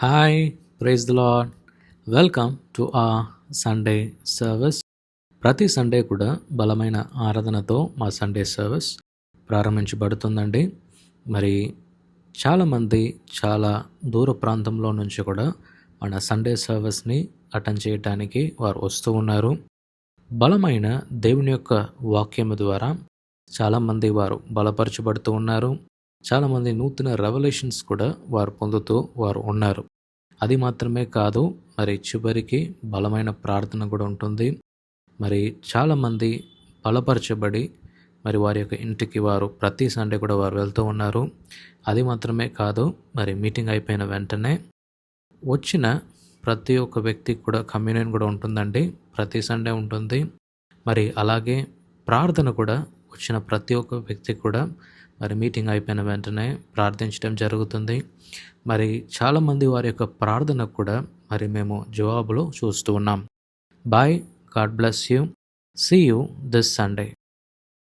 Hi, praise the lord. Welcome to a Sunday service. ప్రతి Sunday కూడా బలమైన ఆరాధనతో మా సండే సర్వీస్ ప్రారంభించబడుతుందండి. మరి చాలామంది చాలా దూర ప్రాంతంలో నుంచి కూడా మన సండే సర్వీస్ని అటెండ్ చేయడానికి వారు వస్తూ ఉన్నారు. బలమైన దేవుని యొక్క వాక్యము ద్వారా చాలామంది వారు బలపరచబడుతూ ఉన్నారు. చాలామంది నూతన రెవల్యూషన్స్ కూడా వారు పొందుతూ వారు ఉన్నారు. అది మాత్రమే కాదు, మరి చివరికి బలమైన ప్రార్థన కూడా ఉంటుంది. మరి చాలామంది బలపరచబడి మరి వారి యొక్క ఇంటికి వారు ప్రతి సండే కూడా వారు వెళ్తూ ఉన్నారు. అది మాత్రమే కాదు, మరి మీటింగ్ అయిపోయిన వెంటనే వచ్చిన ప్రతి ఒక్క వ్యక్తికి కూడా కమ్యూనియన్ కూడా ఉంటుందండి. ప్రతి సండే ఉంటుంది. మరి అలాగే ప్రార్థన కూడా వచ్చిన ప్రతి ఒక్క వ్యక్తికి కూడా మరి మీటింగ్ అయిపోయిన వెంటనే ప్రార్థించడం జరుగుతుంది. మరి చాలామంది వారి యొక్క ప్రార్థనకు కూడా మరి మేము జవాబులు చూస్తూ ఉన్నాం. Bye, God bless you. See you this Sunday.